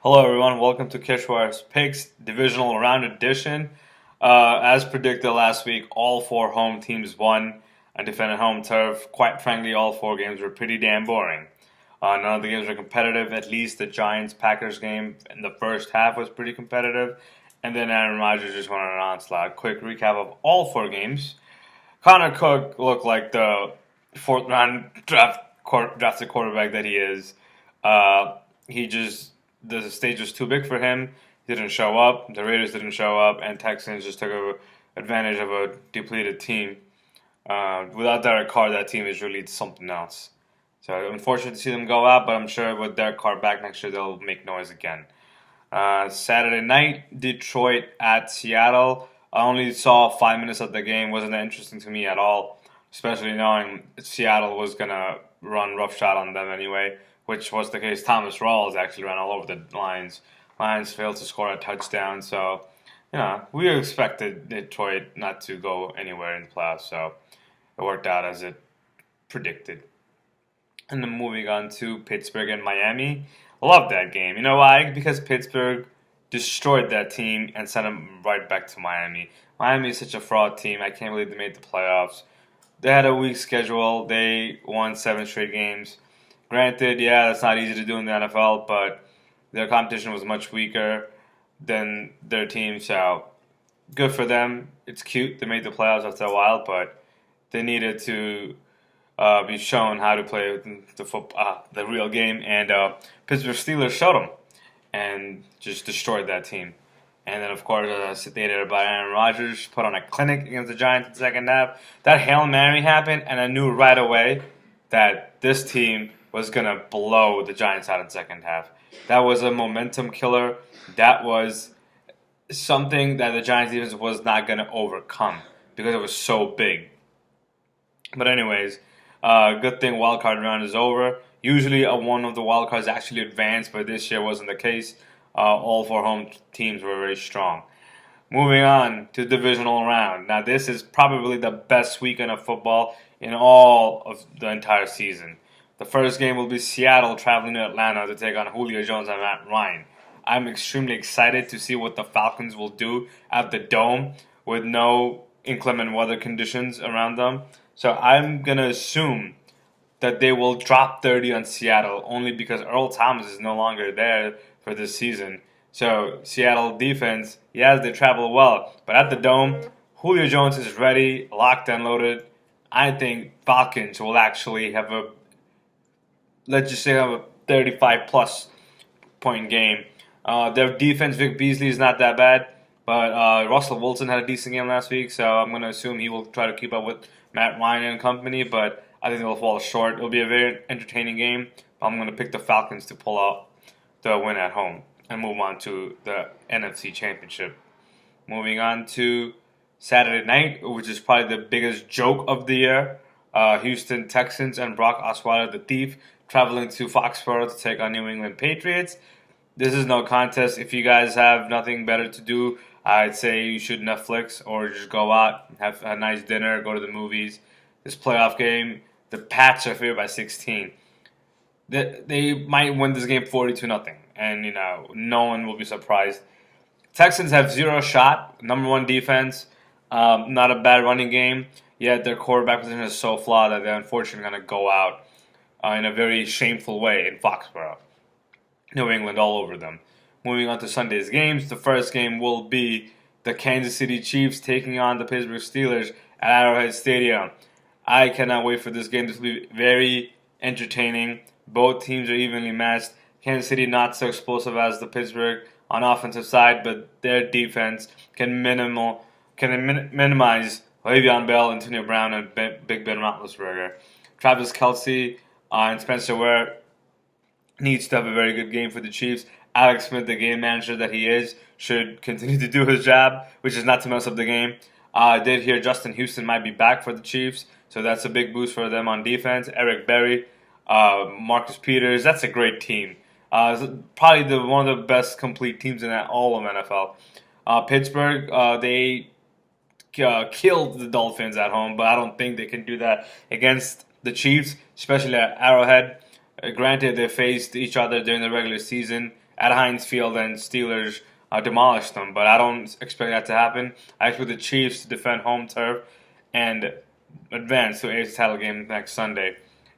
Hello, everyone. Welcome to Kishwar's Picks Divisional Round Edition. As predicted last week, all four home teams won and defended home turf. Quite frankly, all four games were pretty damn boring. None of the games were competitive. At least the Giants-Packers game in the first half was pretty competitive. And then Aaron Rodgers just went on an onslaught. Quick recap of all four games. Connor Cook looked like the fourth-round drafted quarterback that he is. He just the stage was too big for him. He didn't show up. The Raiders didn't show up, and Texans just took advantage of a depleted team. Without Derek Carr, that team is really something else. So unfortunate to see them go out, but I'm sure with Derek Carr back next year, they'll make noise again. Saturday night, Detroit at Seattle. I only saw 5 minutes of the game. Wasn't that interesting to me at all, especially knowing Seattle was going to run roughshod on them anyway, which was the case. Thomas Rawls actually ran all over the Lions. Lions failed to score a touchdown, so we expected Detroit not to go anywhere in the playoffs, so it worked out as it predicted. And then moving on to Pittsburgh and Miami. Love that game. You know why? Because Pittsburgh destroyed that team and sent them right back to Miami. Miami is such a fraud team. I can't believe they made the playoffs. They had a weak schedule. They won 7 straight games. Granted, that's not easy to do in the NFL, but their competition was much weaker than their team, so good for them. It's cute. They made the playoffs after a while, but they needed to be shown how to play the real game, and Pittsburgh Steelers showed them and just destroyed that team. And then, of course, stated by Aaron Rodgers, put on a clinic against the Giants in the second half. That Hail Mary happened, and I knew right away that this team was going to blow the Giants out in the second half. That was a momentum killer. That was something that the Giants defense was not going to overcome because it was so big. But anyways, good thing wild card round is over. Usually one of the wild cards actually advanced, but this year wasn't the case. All four home teams were very strong. Moving on to the divisional round. Now this is probably the best weekend of football in all of the entire season. The first game will be Seattle traveling to Atlanta to take on Julio Jones and Matt Ryan. I'm extremely excited to see what the Falcons will do at the Dome with no inclement weather conditions around them. So I'm going to assume that they will drop 30 on Seattle only because Earl Thomas is no longer there for this season. So Seattle defense, yes, they travel well, but at the Dome, Julio Jones is ready, locked and loaded. I think Falcons will actually have a 35-plus point game. Their defense, Vic Beasley, is not that bad, but Russell Wilson had a decent game last week, so I'm going to assume he will try to keep up with Matt Ryan and company, but I think they'll fall short. It'll be a very entertaining game. I'm going to pick the Falcons to pull out the win at home and move on to the NFC Championship. Moving on to Saturday night, which is probably the biggest joke of the year. Houston Texans and Brock Osweiler, the Thief, traveling to Foxborough to take on New England Patriots. This is no contest. If you guys have nothing better to do, I'd say you should Netflix or just go out, have a nice dinner, go to the movies. This playoff game, the Pats are favored by 16. They might win this game 42-0, and no one will be surprised. Texans have zero shot, number one defense, not a bad running game, yet their quarterback position is so flawed that they're unfortunately going to go out in a very shameful way in Foxborough. New England all over them. Moving on to Sunday's games, the first game will be the Kansas City Chiefs taking on the Pittsburgh Steelers at Arrowhead Stadium. I cannot wait for this game. This will be very entertaining. Both teams are evenly matched. Kansas City not so explosive as the Pittsburgh on offensive side, but their defense can minimize Le'Veon Bell, Antonio Brown, and Big Ben Roethlisberger. Travis Kelce and Spencer Ware needs to have a very good game for the Chiefs. Alex Smith, the game manager that he is, should continue to do his job, which is not to mess up the game. I did hear Justin Houston might be back for the Chiefs, so that's a big boost for them on defense. Eric Berry, Marcus Peters, that's a great team. Probably one of the best complete teams in all of NFL. Pittsburgh, they killed the Dolphins at home, but I don't think they can do that against the Chiefs, especially at Arrowhead. Granted, they faced each other during the regular season at Heinz Field and Steelers demolish them. But I don't expect that to happen. I expect the Chiefs to defend home turf and advance to AFC title game next Sunday,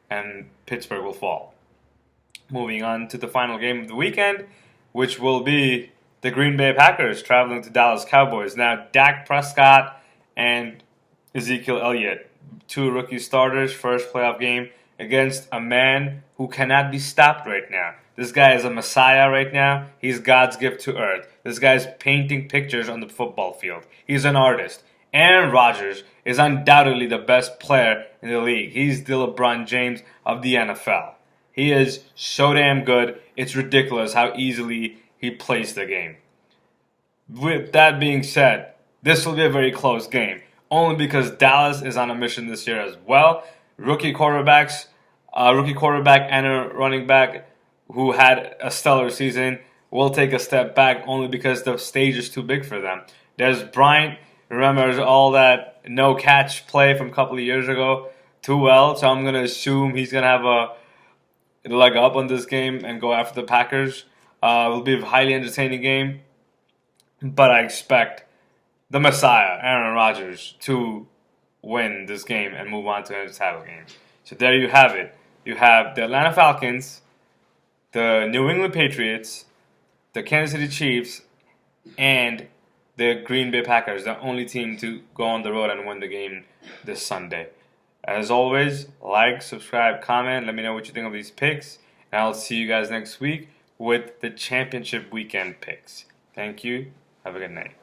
and Pittsburgh will fall. Moving on to the final game of the weekend, which will be the Green Bay Packers traveling to Dallas Cowboys. Now, Dak Prescott and Ezekiel Elliott, 2 rookie starters, first playoff game against a man who cannot be stopped right now. This guy is a messiah right now. He's God's gift to earth. This guy's painting pictures on the football field. He's an artist. Aaron Rodgers is undoubtedly the best player in the league. He's the LeBron James of the NFL. He is so damn good, it's ridiculous how easily he plays the game. With that being said, this will be a very close game, only because Dallas is on a mission this year as well. Rookie quarterback and a running back who had a stellar season will take a step back only because the stage is too big for them. There's Bryant, remembers all that no-catch play from a couple of years ago too well, so I'm going to assume he's going to have a leg up on this game and go after the Packers. It will be a highly entertaining game, but I expect the Messiah, Aaron Rodgers, to win this game and move on to the title game. So there you have it. You have the Atlanta Falcons, the New England Patriots, the Kansas City Chiefs, and the Green Bay Packers, the only team to go on the road and win the game this Sunday. As always, like, subscribe, comment, let me know what you think of these picks, and I'll see you guys next week with the championship weekend picks. Thank you. Have a good night.